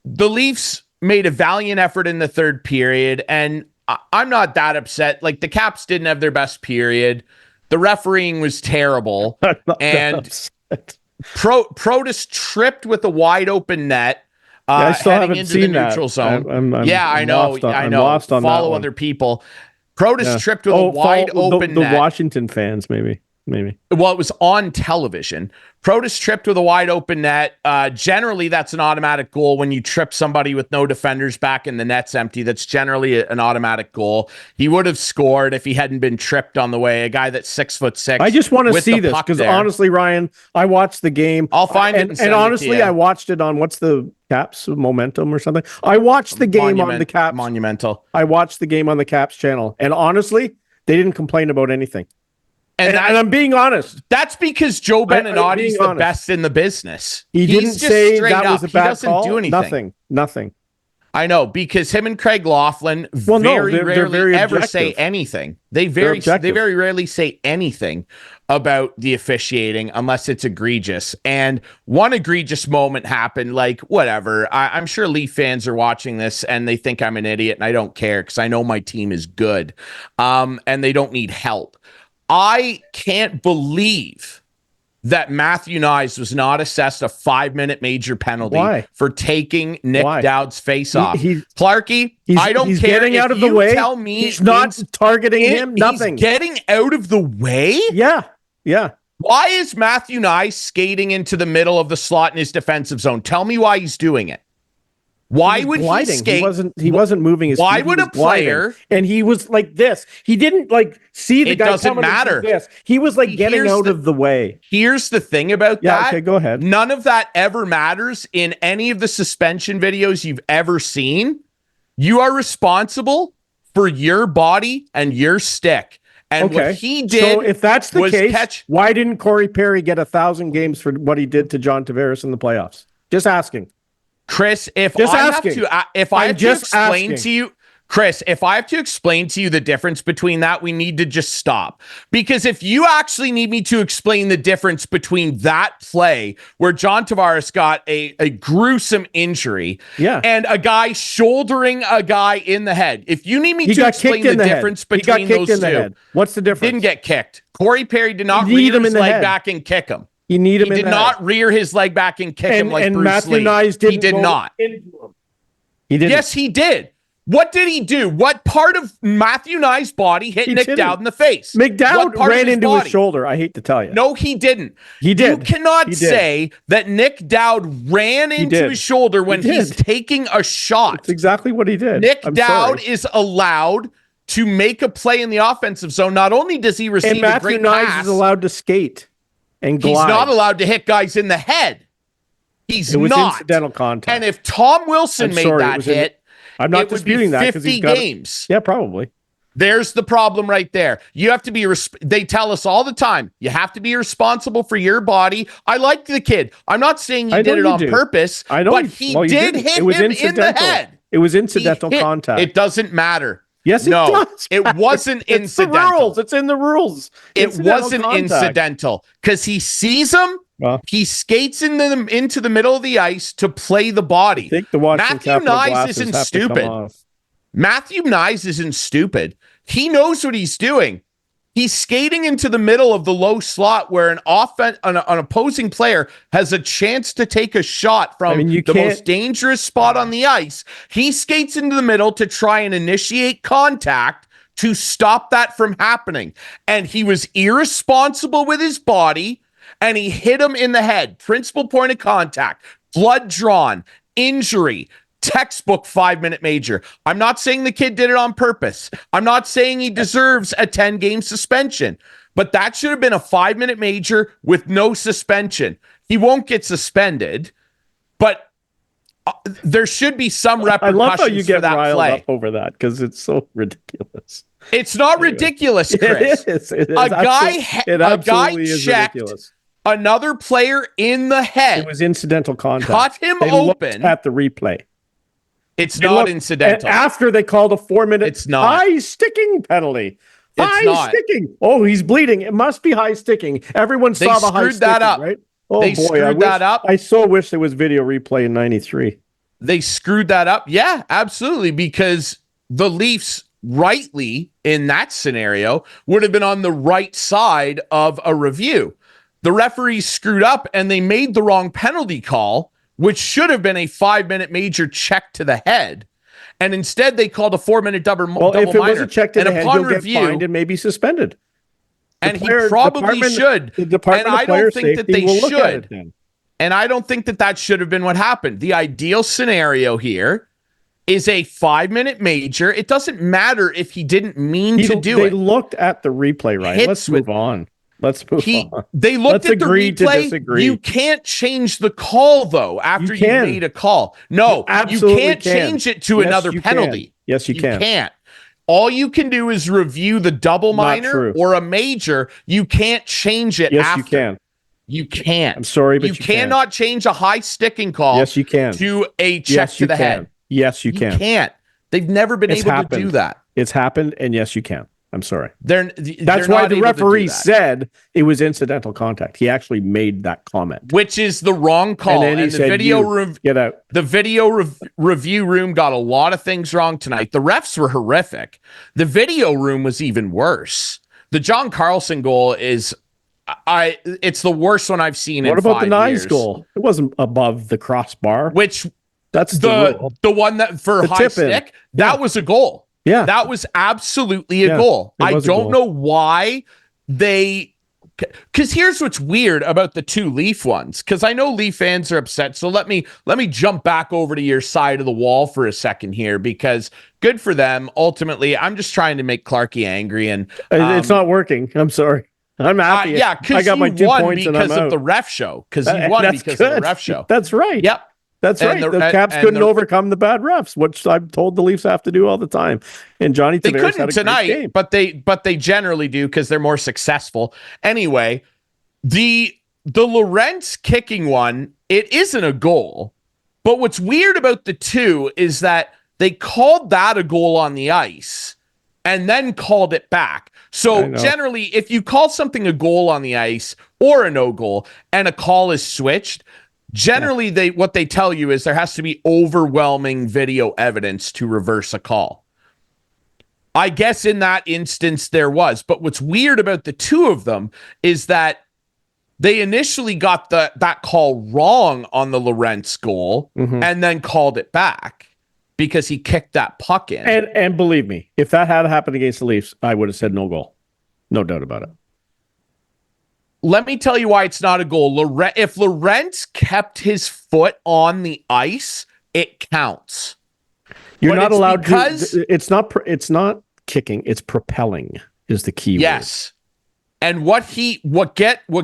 the Leafs made a valiant effort in the third period, and I'm not that upset. Like, the Caps didn't have their best period. The refereeing was terrible. And Protas tripped with a wide open net. I still heading haven't into seen the neutral zone. I know. I'm lost on follow other people. Protas tripped with a wide open net. The Washington fans, maybe. Well, it was on television. Protas tripped with a wide open net. Generally, that's an automatic goal when you trip somebody with no defenders back and the net's empty. That's generally an automatic goal. He would have scored if he hadn't been tripped on the way. A guy that's 6'6". I just want to see this because honestly, Ryan, I watched the game. I'll find it. And honestly, I watched it on what's the Caps Momentum or something. I watched the game on the Caps Monumental. I watched the game on the Caps channel, and honestly, they didn't complain about anything. And I'm being honest. That's because Joe Beninatti's the best in the business. He didn't say that was a bad call. Do anything. Nothing. I know, because him and Craig Laughlin very rarely ever say anything. They very rarely say anything about the officiating unless it's egregious. And one egregious moment happened, like, whatever. I'm sure Leaf fans are watching this and they think I'm an idiot, and I don't care because I know my team is good, and they don't need help. I can't believe that Matthew Knies was not assessed a 5-minute major penalty for taking Nick Dowd's face off. Clarkey, I don't care. He's getting out of the way. Tell me he's not targeting him. Nothing. He's getting out of the way? Yeah. Why is Matthew Knies skating into the middle of the slot in his defensive zone? Tell me why he's doing it. Why would he skate? He wasn't moving his feet. Why would a player? And he was like this. He didn't like see the guy. It doesn't matter. This. He was like getting out of the way. Here's the thing about that. Okay, go ahead. None of that ever matters in any of the suspension videos you've ever seen. You are responsible for your body and your stick. And what he did. So if that's the case, why didn't Corey Perry get 1,000 games for what he did to John Tavares in the playoffs? Just asking. Chris, if I have to explain to you, Chris, if I have to explain to you the difference between that, we need to just stop. Because if you actually need me to explain the difference between that play where John Tavares got a gruesome injury and a guy shouldering a guy in the head, if you need me to explain the difference between those two, what's the difference? Didn't get kicked. Corey Perry did not rear his leg back and kick him. He did not rear his leg back and kick him like Bruce Lee. He did not. He didn't. Yes, he did. What did he do? What part of Matthew Knies' body hit Nick Dowd in the face? McDowd ran into his shoulder. I hate to tell you. No, he didn't. He did. You cannot say that Nick Dowd ran into his shoulder when he's taking a shot. That's exactly what he did. Nick Dowd is allowed to make a play in the offensive zone. Not only does he receive a great pass, Knies is allowed to skate. And glide. He's not allowed to hit guys in the head. It was incidental contact. And if Tom Wilson made that hit, I'm not disputing that 50 games. Yeah, probably. There's the problem right there. You have to be, they tell us all the time, you have to be responsible for your body. I like the kid. I'm not saying he did it on purpose, but he did hit him in the head. It was incidental contact. It doesn't matter. Yes, it does. It wasn't incidental. It's in the rules. It wasn't incidental because he sees him. He skates into the middle of the ice to play the body. I think the Matthew Knies isn't stupid. Matthew Knies isn't stupid. He knows what he's doing. He's skating into the middle of the low slot where an opposing player has a chance to take a shot from the most dangerous spot on the ice. He skates into the middle to try and initiate contact to stop that from happening. And he was irresponsible with his body, and he hit him in the head. Principal point of contact, blood drawn, injury. Textbook 5-minute major. I'm not saying the kid did it on purpose. I'm not saying he deserves a 10-game suspension, but that should have been a 5-minute major with no suspension. He won't get suspended, but there should be some repercussions. I love how you get riled play. Up over that because it's so ridiculous. It's not ridiculous, Chris. It is. A guy checked ridiculous. Another player in the head. It was incidental contact. Cut him open at the replay. It's not incidental. And after they called a 4-minute high sticking penalty. High sticking. Oh, he's bleeding. It must be high sticking. Everyone saw the high sticking, right? Oh, they screwed that up. I so wish there was video replay in 93. They screwed that up. Yeah, absolutely. Because the Leafs rightly in that scenario would have been on the right side of a review. The referees screwed up and they made the wrong penalty call, which should have been a 5-minute major check to the head. And instead they called a 4-minute double minor. Well, if it was a check to the head, he'll review, get fined and maybe suspended. And he probably should. The Department and of I don't think that they will look at should. it then. And I don't think that should have been what happened. The ideal scenario here is a 5-minute major. It doesn't matter if he didn't mean to do it. They looked at the replay, right? Let's move on. They looked at the replay. You can't change the call, though, after you made a call. No, you can't change it to another penalty. Yes, you can. You can't. All you can do is review the double minor or a major. You can't change it after. You can. You can't. I'm sorry, but you cannot change a high sticking call. Yes, you can. To a check to the head. Yes, you can. You can't. They've never been able to do that. It's happened, and yes, you can. I'm sorry. That's why the referee said it was incidental contact. He actually made that comment, which is the wrong call. And then he said, "Get out." The video review room got a lot of things wrong tonight. The refs were horrific. The video room was even worse. The John Carlson goal is. It's the worst one I've seen in 5 years. What about the Nice goal? It wasn't above the crossbar. That's the one that for high stick. That was a goal. Yeah, that was absolutely a goal. I don't know why because here's what's weird about the 2 Leaf ones. Because I know Leaf fans are upset. So let me jump back over to your side of the wall for a second here, because good for them. Ultimately, I'm just trying to make Clarkey angry, and it's not working. I'm sorry. I'm happy. Because I got my 2 points because of the ref show. Because he won because of the ref show. That's right. Yep. That's right. The Caps couldn't overcome the bad refs, which I've told the Leafs have to do all the time. And Johnny Tavares couldn't had a tonight, great game. but they generally do because they're more successful. Anyway, the Lorentz kicking one, it isn't a goal. But what's weird about the 2 is that they called that a goal on the ice and then called it back. So generally, if you call something a goal on the ice or a no goal and a call is switched, generally what they tell you is there has to be overwhelming video evidence to reverse a call. I guess in that instance there was. But what's weird about the 2 of them is that they initially got that call wrong on the Lorentz goal and then called it back because he kicked that puck in. And believe me, if that had happened against the Leafs, I would have said no goal. No doubt about it. Let me tell you why it's not a goal. If Lorentz kept his foot on the ice, it counts. You're not allowed to. It's not kicking. It's propelling is the key word. Yes. And what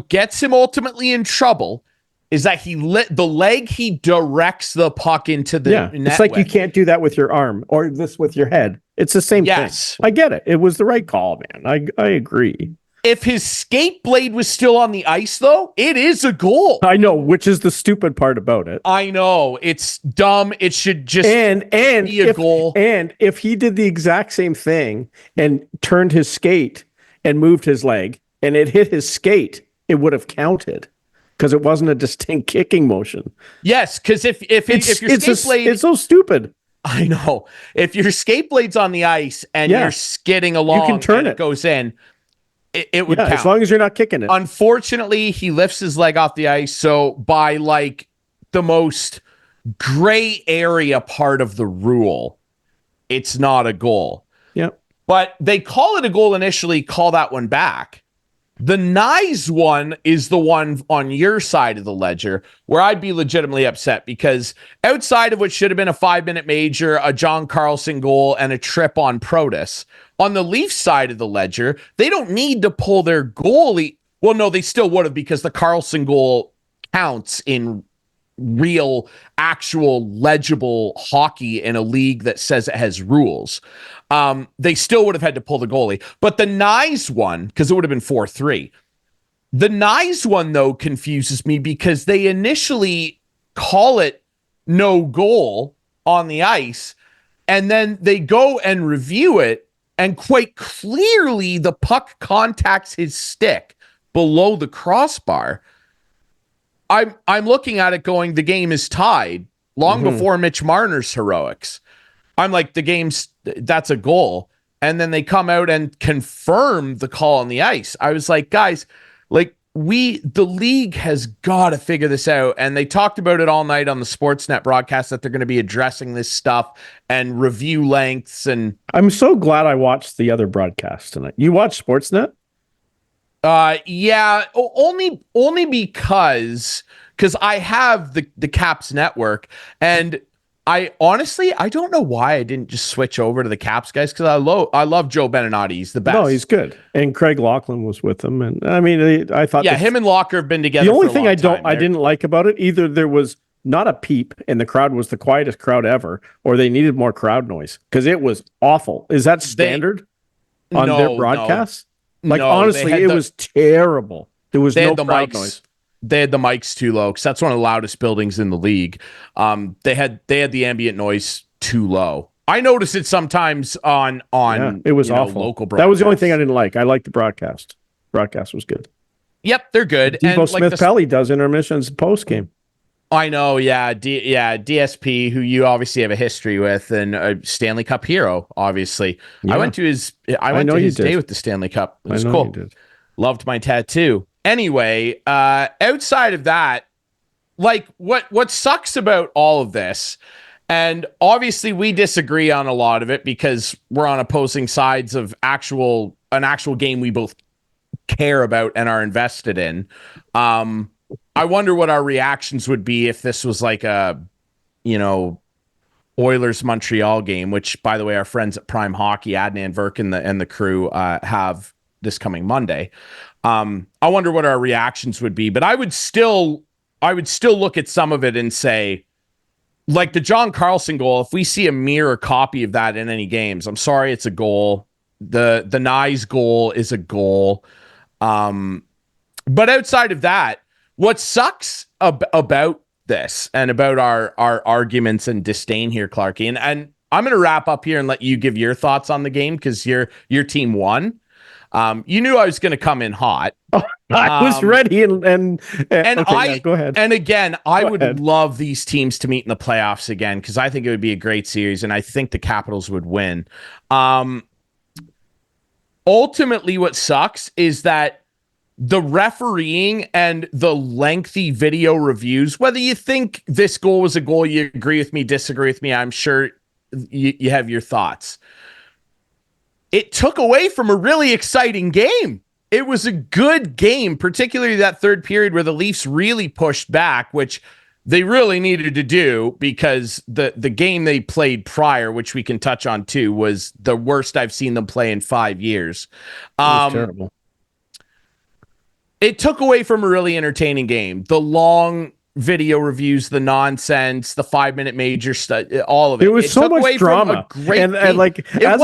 gets him ultimately in trouble is that the leg he directs the puck into the net. It's like you can't do that with your arm or this with your head. It's the same thing. I get it. It was the right call, man. I agree. If his skate blade was still on the ice, though, it is a goal. I know, which is the stupid part about it. I know. It's dumb. It should just be a goal. And if he did the exact same thing and turned his skate and moved his leg and it hit his skate, it would have counted because it wasn't a distinct kicking motion. Yes, because if your skate blade... It's so stupid. I know. If your skate blade's on the ice and you're skidding along, you can turn it goes in. It would count. As long as you're not kicking it. Unfortunately, he lifts his leg off the ice. So by like the most gray area part of the rule, it's not a goal. Yep. But they call it a goal initially, call that one back. The Nyes one is the one on your side of the ledger where I'd be legitimately upset because outside of what should have been a 5-minute major, a John Carlson goal, and a trip on Protas, on the Leafs side of the ledger, they don't need to pull their goalie. Well, no, they still would have because the Carlson goal counts in real, actual, legible hockey in a league that says it has rules. They still would have had to pull the goalie. But the Nyes one, because it would have been 4-3. The Nyes one, though, confuses me because they initially call it no goal on the ice, and then they go and review it, and quite clearly the puck contacts his stick below the crossbar. I'm looking at it going, the game is tied. long before Mitch Marner's heroics. I'm like, that's a goal. And then they come out and confirm the call on the ice. I was like, guys, like the league has got to figure this out. And they talked about it all night on the Sportsnet broadcast that they're going to be addressing this stuff and review lengths. And I'm so glad I watched the other broadcast tonight. You watched Sportsnet? Yeah, only because I have the Caps network, and I don't know why I didn't just switch over to the Caps guys, because I love Joe Beninati. He's the best. No, he's good. And Craig Laughlin was with him, and I mean, I thought him and Locker have been together. The only for a thing long I didn't like about it, either there was not a peep and the crowd was the quietest crowd ever, or they needed more crowd noise, because it was awful. Is that standard on their broadcasts? Like, honestly, it was terrible. There was no crowd noise. They had the mics too low, because that's one of the loudest buildings in the league. They had the ambient noise too low. I noticed it sometimes on it was awful. Local broadcasts. That was the only thing I didn't like. I liked the broadcast. Broadcast was good. Yep, they're good. Debo Smith-Pelly does intermissions post game. I know, yeah, DSP, who you obviously have a history with, and a Stanley Cup hero, obviously. Yeah. I went to his day with the Stanley Cup. It was cool. Loved my tattoo. Anyway, outside of that, like what sucks about all of this, and obviously we disagree on a lot of it because we're on opposing sides of an actual game we both care about and are invested in. I wonder what our reactions would be if this was like a, Oilers Montreal game, which, by the way, our friends at Prime Hockey, Adnan Verk and the crew have this coming Monday. I wonder what our reactions would be, but I would still look at some of it and say, like the John Carlson goal, if we see a mirror copy of that in any games, I'm sorry, it's a goal. The Nyes goal is a goal. But outside of that, what sucks about this and about our arguments and disdain here, Clarkey, and I'm going to wrap up here and let you give your thoughts on the game, because your team won. You knew I was going to come in hot. I was ready, and okay, go ahead. And again, I would love these teams to meet in the playoffs again, because I think it would be a great series, and I think the Capitals would win. Ultimately, what sucks is that the refereeing and the lengthy video reviews, whether you think this goal was a goal, you agree with me, disagree with me, I'm sure you have your thoughts. It took away from a really exciting game. It was a good game, particularly that third period where the Leafs really pushed back, which they really needed to do, because the game they played prior, which we can touch on too, was the worst I've seen them play in 5 years. It was terrible. It took away from a really entertaining game. The long video reviews, the nonsense, the 5-minute major stuff, all of it. It was so much drama. And like, as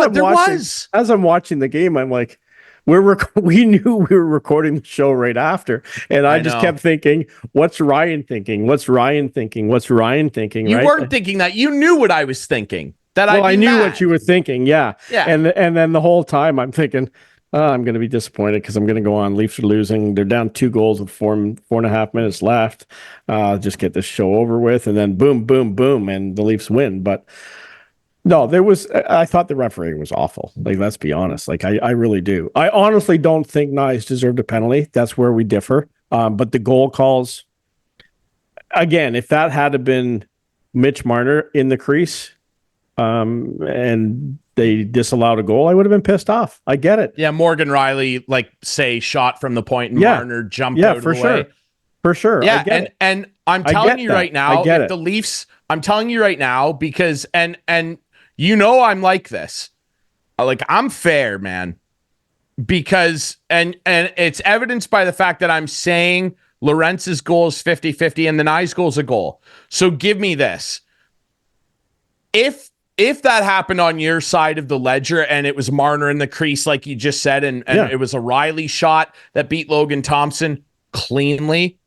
I'm watching the game, I'm like, we knew we were recording the show right after, and I just kept thinking, what's Ryan thinking? What's Ryan thinking? What's Ryan thinking? You weren't thinking that. You knew what I was thinking. I knew what you were thinking. Yeah. And then the whole time I'm thinking, I'm going to be disappointed because I'm going to go on. Leafs are losing. They're down 2 goals with 4.5 minutes left. Just get this show over with, and then boom, boom, boom, and the Leafs win. But no, I thought the refereeing was awful. Like, let's be honest. Like, I really do. I honestly don't think Nyes deserved a penalty. That's where we differ. But the goal calls, again, if that had been Mitch Marner in the crease, and they disallowed a goal, I would have been pissed off. I get it. Yeah, Morgan Riley, shot from the point, and Marner jumped out of the way. Sure. For sure. Yeah, and I'm telling you right now, if the Leafs, I'm telling you right now, because and I'm like this. Like, I'm fair, man. Because and it's evidenced by the fact that I'm saying Lorentz's goal is 50-50 and the Nyes goal is a goal. So give me this. If that happened on your side of the ledger and it was Marner in the crease, like you just said, and it was a Riley shot that beat Logan Thompson cleanly,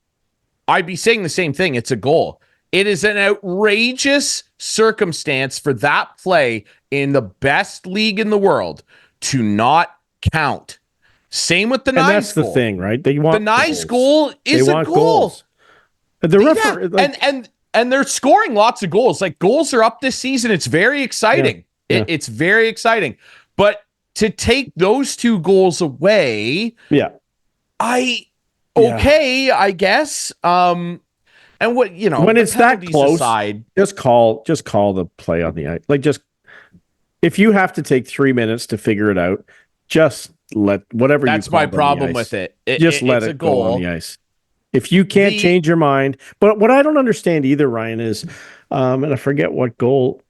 I'd be saying the same thing. It's a goal. It is an outrageous circumstance for that play in the best league in the world to not count. Same with the Nyes goal. That's the thing, right? They want the Nyes goal is a goal. The referee, and they're scoring lots of goals. Like, goals are up this season. It's very exciting. It's very exciting. But to take those 2 goals away, I guess. And what, when it's that close, just call the play on the ice. Like, just if you have to take 3 minutes to figure it out, just let whatever. That's my problem with it. Just let it go on the ice. If you can't change your mind, but what I don't understand either, Ryan, is, and I forget what goal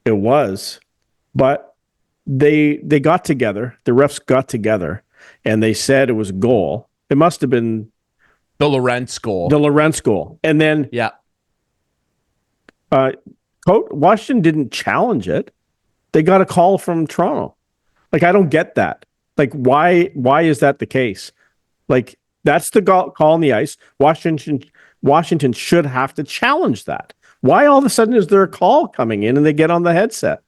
it was, but they got together. The refs got together, and they said it was a goal. It must have been the Lorentz goal. And then Washington didn't challenge it. They got a call from Toronto. Like, I don't get that. Like, why is that the case? Like, that's the call on the ice. Washington should have to challenge that. Why all of a sudden is there a call coming in and they get on the headset?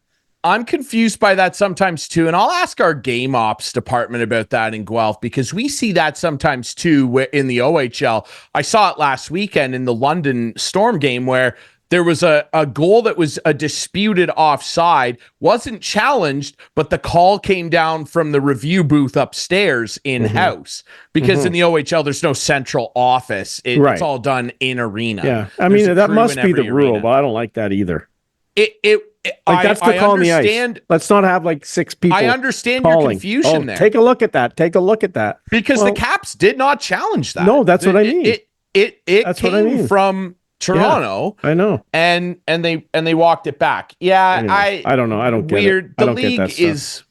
I'm confused by that sometimes too, and I'll ask our game ops department about that in Guelph, because we see that sometimes too in the OHL. I saw it last weekend in the London Storm game where there was a goal that was a disputed offside, wasn't challenged, but the call came down from the review booth upstairs in-house. Because in the OHL, there's no central office. It's all done in arena. Yeah, I mean, that must be the rule, but I don't like that either. That's the call on the ice. Let's not have like 6 people. I understand your confusion there. Take a look at that. Because the Caps did not challenge that. No, that's what I mean. It came from Toronto. I know. And they walked it back. Yeah, anyway, I don't know. I don't get it. The league is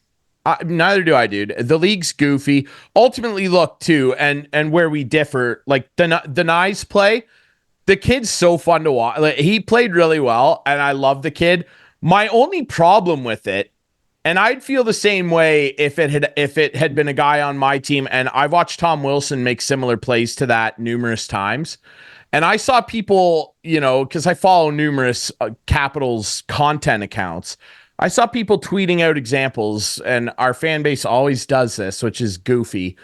neither do I, dude. The league's goofy. Ultimately, look too, and where we differ, like the Nice play. The kid's so fun to watch. Like, he played really well, and I love the kid. My only problem with it, and I'd feel the same way if it had been a guy on my team, and I've watched Tom Wilson make similar plays to that numerous times. And I saw people, because I follow numerous Capitals content accounts, I saw people tweeting out examples, and our fan base always does this, which is goofy,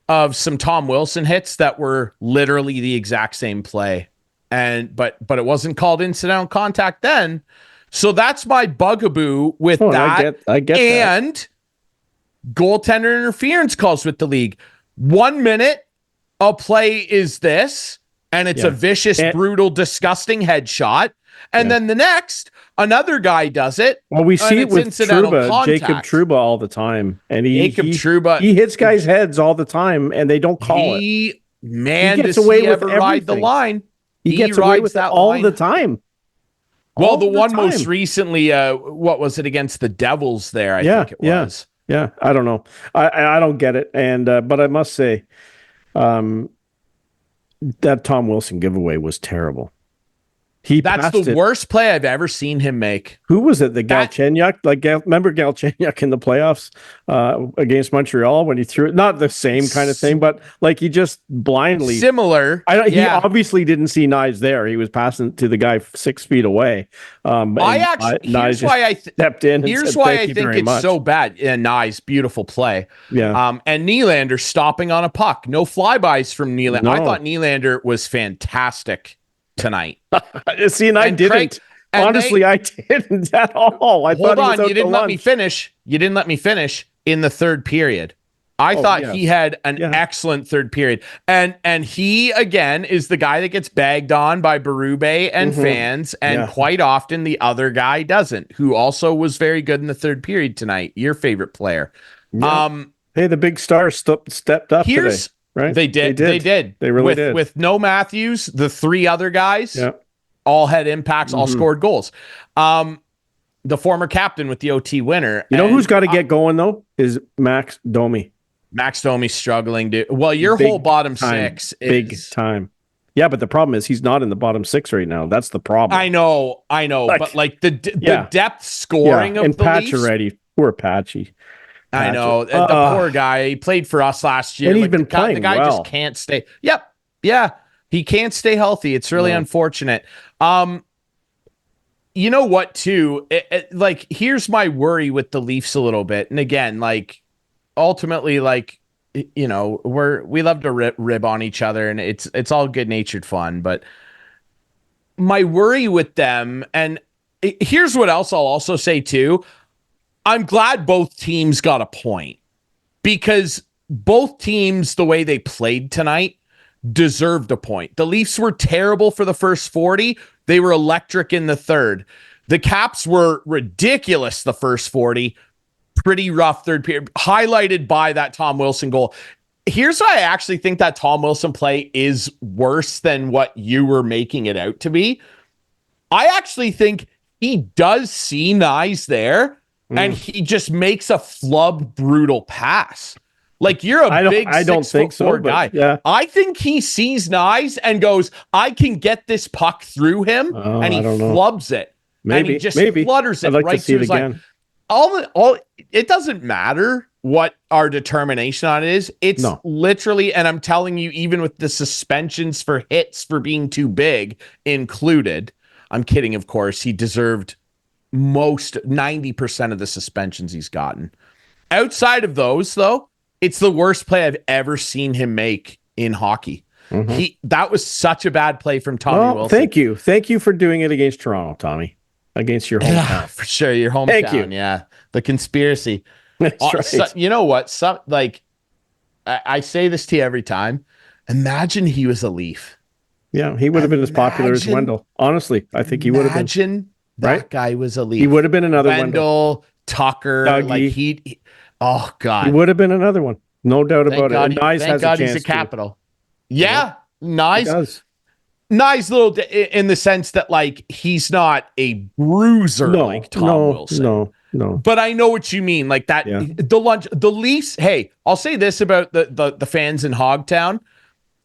of some Tom Wilson hits that were literally the exact same play. But it wasn't called incidental contact then. So that's my bugaboo with that. I get and that. Goaltender interference calls with the league. 1 minute, a play is this, and it's a vicious, brutal, disgusting headshot. And then the next, another guy does it. Well, we see it with Trouba, Jacob Trouba all the time. And he hits guys' heads all the time, and they don't call it. Man, he gets away with ride the line. He gets away with that all the time. Well, the one most recently, what was it, against the Devils there, I think it was. Yeah, I don't know. I don't get it. And but I must say, that Tom Wilson giveaway was terrible. That's the worst play I've ever seen him make. Who was it? The Galchenyuk? Remember Galchenyuk in the playoffs against Montreal when he threw it? Not the same kind of thing, but like he just blindly similar. He obviously didn't see Knies there. He was passing to the guy 6 feet away. Here's why I stepped in. Here's why I think it's so bad. And Knies, beautiful play. Yeah. And Nylander stopping on a puck. No flybys from Nylander. No. I thought Nylander was fantastic tonight. See, and I didn't. Honestly, I didn't at all. Hold on, you didn't let me finish. You didn't let me finish in the third period. I thought he had an excellent third period. And he, again, is the guy that gets bagged on by Berube and fans, and quite often the other guy doesn't, who also was very good in the third period tonight. Your favorite player. Yeah. Hey, the big star stepped up today. Right? They did. They really did. With no Matthews, the 3 other guys all had impacts, all scored goals. The former captain with the OT winner. You know who's got to get going, though, is Max Domi. Max Domi struggling, dude. Well, your whole bottom 6 is... Big time. Yeah, but the problem is he's not in the bottom 6 right now. That's the problem. I know. But like the depth scoring of the Patch Leafs... already. Poor Patchy. I know. The poor guy. He played for us last year. And he's been playing the guy well. just can't stay. Yep. Yeah. He can't stay healthy. It's really unfortunate. You know what, too? Like, here's my worry with the Leafs a little bit. And again, like, ultimately, like, we love to rib on each other, and it's all good-natured fun. But my worry with them, and here's what else I'll also say too. I'm glad both teams got a point, because both teams, the way they played tonight, deserved a point. The Leafs were terrible for the first 40. They were electric in the third. The Caps were ridiculous the first 40. Pretty rough third period, highlighted by that Tom Wilson goal. Here's why I actually think that Tom Wilson play is worse than what you were making it out to be. I actually think he does see Nyes there, and he just makes a flub, brutal pass. Like, you're a big 6'4" guy. Yeah. I think he sees Nyes and goes, I can get this puck through him, and he flubs it. Maybe, and he just maybe. flutters it I'd like right to see through it his again. line. All it doesn't matter what our determination on it is. It's literally, and I'm telling you, even with the suspensions for hits for being too big included, I'm kidding, of course, he deserved 90% of the suspensions he's gotten. Outside of those, though, it's the worst play I've ever seen him make in hockey. That was such a bad play from Tommy Wilson. Thank you for doing it against Toronto, Tommy. Against your hometown. Yeah, for sure, your hometown. Thank you. Yeah, the conspiracy. That's right. So, you know what? I say this to you every time. Imagine he was a Leaf. Yeah, he would have been as popular as Wendell. Honestly, I think he would have been. Imagine that guy was a Leaf. He would have been another Wendell, Tucker, Dougie. Oh God, he would have been another one. No doubt about it. Thank God he's a Capital. Yeah, nice. Nice little in the sense that, like, he's not a bruiser like Tom Wilson. No. But I know what you mean. Like that, the Leafs. Hey, I'll say this about the fans in Hogtown.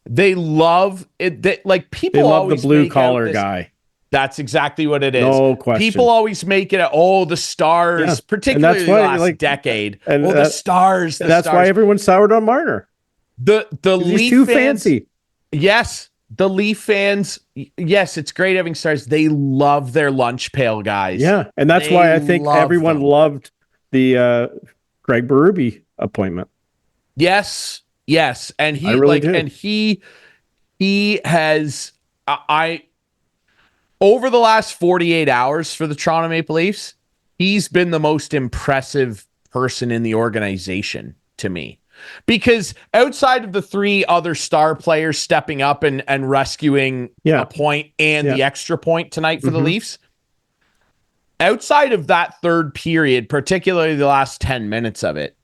They love it. People love always the blue collar guy. That's exactly what it is. No question. People always make it the Stars, particularly the last decade. And the Stars. That's why everyone's soured on Marner. The Leaf too fans, fancy. Yes. The Leaf fans, yes, it's great having Stars. They love their lunch pail guys. Yeah, and that's why I think everyone loved the Greg Berube appointment. Yes, and he he has over the last 48 hours for the Toronto Maple Leafs, he's been the most impressive person in the organization to me. Because outside of the three other star players stepping up and rescuing a point and the extra point tonight for the Leafs, outside of that third period, particularly the last 10 minutes of it,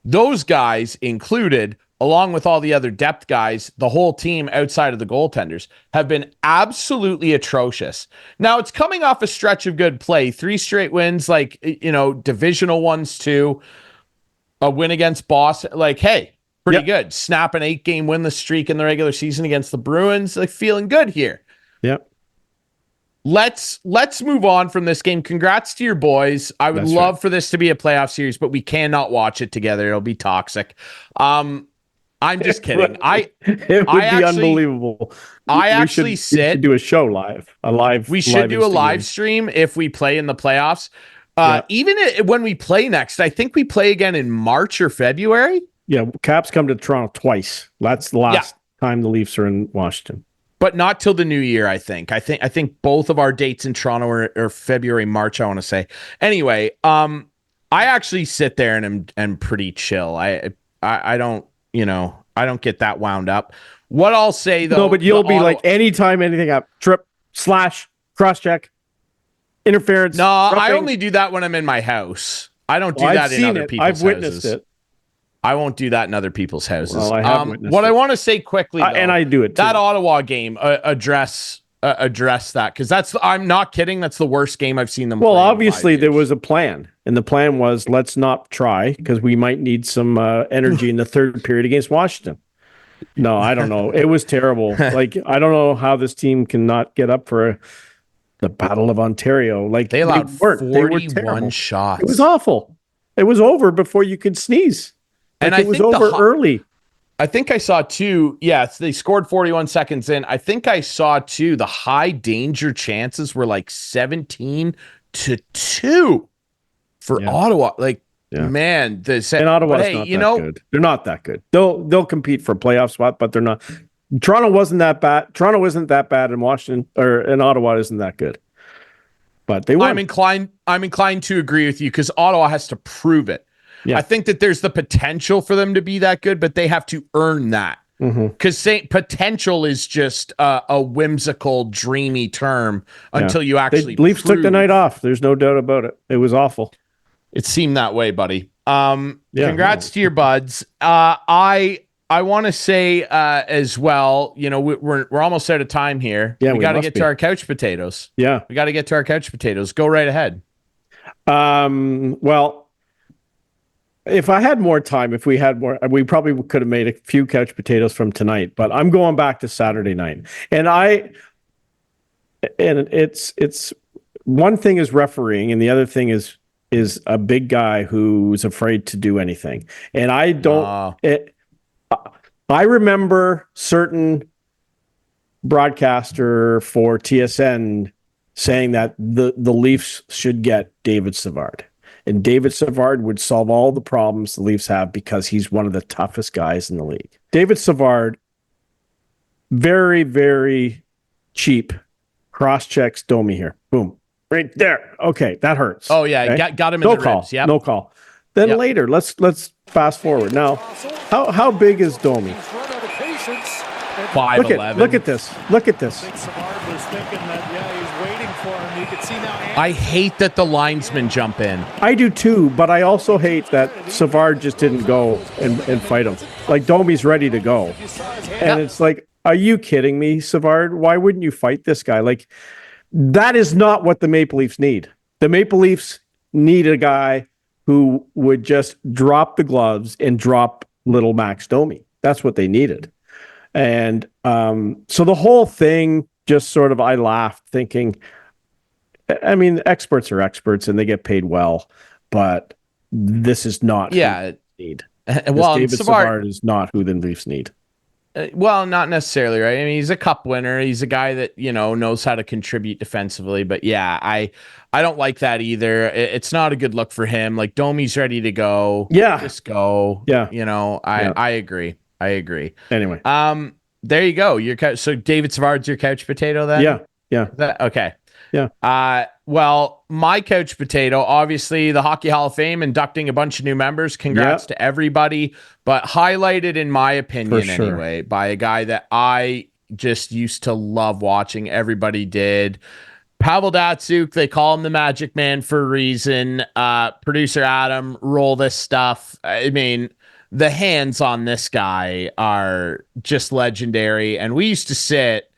those guys included, along with all the other depth guys, the whole team outside of the goaltenders, have been absolutely atrocious. Now, it's coming off a stretch of good play, 3 straight wins, divisional ones too. A win against Boston, pretty good. Snap an 8-game winless streak in the regular season against the Bruins. Feeling good here. Yep. Let's move on from this game. Congrats to your boys. I would love for this to be a playoff series, but we cannot watch it together. It'll be toxic. I'm just kidding. It would be unbelievable. We should do a show live. We should do a live stream if we play in the playoffs. Even when we play next, I think we play again in March or February. Yeah, Caps come to Toronto twice. That's the last time the Leafs are in Washington. But not till the new year, I think. I think both of our dates in Toronto are February, March, I want to say. Anyway, I actually sit there and am pretty chill. I don't, I don't get that wound up. What I'll say, though... No, but you'll be like, anytime anything up, trip, slash, cross-check, interference. No, I only do that when I'm in my house. I don't do that in other people's houses. I've witnessed it. I won't do that in other people's houses. Well, I have witnessed what it. I want to say quickly, though, and I do it too. That Ottawa game, address that, because I'm not kidding. That's the worst game I've seen them. Well, play obviously there was a plan, and the plan was let's not try because we might need some energy in the third period against Washington. No, I don't know. It was terrible. I don't know how this team can not get up for the Battle of Ontario. They allowed 41 shots. It was awful. It was over before you could sneeze. And it was over early. I think I saw two. Yeah, they scored 41 seconds in. I think I saw two. The high danger chances were 17-2 for Ottawa. Man, and Ottawa's not that good. They're not that good. They'll compete for a playoff spot, but they're not. Toronto wasn't that bad. Toronto isn't that bad, and Washington or in Ottawa isn't that good. But they won. I'm inclined to agree with you because Ottawa has to prove it. Yeah. I think that there's the potential for them to be that good, but they have to earn that. Because potential is just a whimsical, dreamy term until you actually. Leafs took the night off. There's no doubt about it. It was awful. It seemed that way, buddy. Congrats to your buds. I want to say as well. You know, we're almost out of time here. Yeah, we got to get to our couch potatoes. Yeah, we got to get to our couch potatoes. Go right ahead. Well. If I had more time, if we had more, we probably could have made a few couch potatoes from tonight, but I'm going back to Saturday night. And it's one thing is refereeing and the other thing is a big guy who's afraid to do anything. And I don't, I remember certain broadcaster for TSN saying that the Leafs should get David Savard. And David Savard would solve all the problems the Leafs have because he's one of the toughest guys in the league. David Savard, very, very cheap, cross-checks Domi here. Boom. Right there. Okay, that hurts. Oh, yeah, okay? got him in the ribs. Yep. No call. Then later, let's fast forward. Now, how big is Domi? 5'11". Look at this. Look at this. Savard was thinking that, he's waiting for him. You could see now. I hate that the linesmen jump in. I do too, but I also hate that Savard just didn't go and fight him. Like Domi's ready to go. And it's like, are you kidding me, Savard? Why wouldn't you fight this guy? Like, that is not what the Maple Leafs need. The Maple Leafs need a guy who would just drop the gloves and drop little Max Domi. That's what they needed. And so the whole thing just sort of, I laughed thinking, I mean, experts are experts and they get paid well, but this is not who they need. Well, David Savard is not who the Leafs need. Well, not necessarily, right? I mean, he's a cup winner. He's a guy that, knows how to contribute defensively. But yeah, I don't like that either. It's not a good look for him. Like, Domi's ready to go. Yeah. Just go. Yeah. I agree. Anyway. There you go. So David Savard's your couch potato then? Yeah. Okay. Yeah. Well, my couch potato, obviously the Hockey Hall of Fame inducting a bunch of new members. Congrats to everybody, but highlighted in my opinion anyway by a guy that I just used to love watching. Everybody did. Pavel Datsyuk, they call him the Magic Man for a reason. Producer Adam, roll this stuff. I mean, the hands on this guy are just legendary. And we used to sit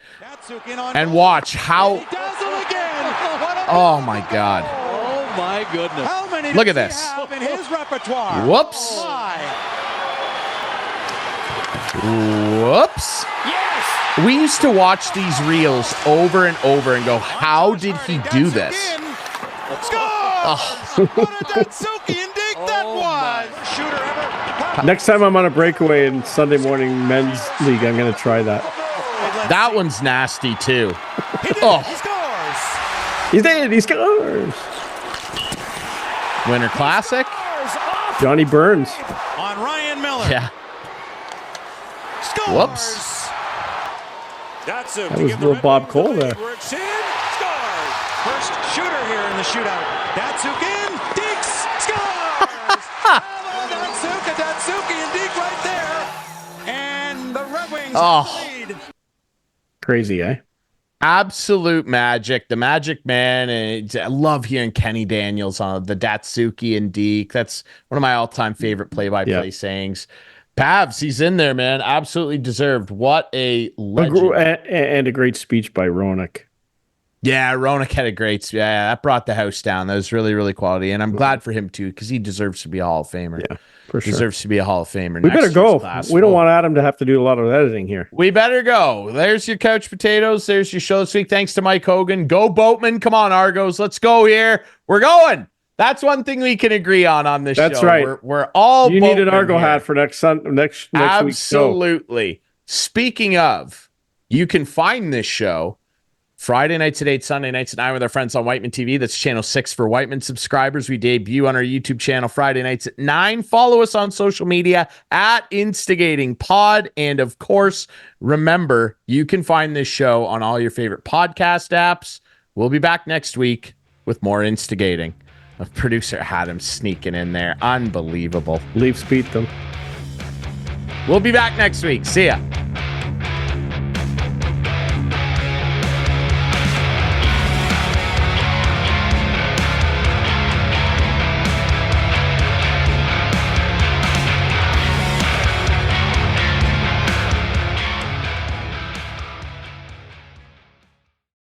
and watch how... Oh my God. Oh my goodness. How many Look at this. in his repertoire? Whoops. Whoops. Yes. We used to watch these reels over and over and go, how did he do this? Score! Oh. What a Datsyuk and dig that was. Shooter ever. Next time I'm on a breakaway in Sunday morning men's league, I'm going to try that. That one's nasty too. He did. Oh. He scores. He did. He scores. Winter Classic. Johnny Burns. On Ryan Miller. Yeah. Scores. Whoops. Datsyuk. That was a little Bob Cole there. Works in. Scores. First shooter here in the shootout. Datsyuk in. Deeks scores. Datsyuk, a Datsyuk and Deke right there. And the Red Wings lead. Crazy, eh? Absolute magic. The Magic Man. And I love hearing Kenny Daniels on the Datsyuk and Deke. That's one of my all-time favorite play-by-play sayings. Pavs, he's in there, man. Absolutely deserved. What a legend. And a great speech by Roenick. Yeah, Roenick had a great... Yeah, that brought the house down. That was really, really quality. And I'm glad for him, too, because he deserves to be a Hall of Famer. Yeah, for sure. Deserves to be a Hall of Famer. We better go. We don't want Adam to have to do a lot of editing here. We better go. There's your couch potatoes. There's your show this week. Thanks to Mike Hogan. Go Boatman. Come on, Argos. Let's go here. We're going. That's one thing we can agree on this show. That's right. We're all You need an Argo here. hat for next week's show. Absolutely. Speaking of, you can find this show Friday nights at 8, Sunday nights at 9 with our friends on Whiteman TV. That's channel 6 for Whiteman subscribers. We debut on our YouTube channel Friday nights at 9. Follow us on social media at Instigating Pod. And of course, remember, you can find this show on all your favorite podcast apps. We'll be back next week with more Instigating. The producer had him sneaking in there. Unbelievable. Leafs beat them. We'll be back next week. See ya.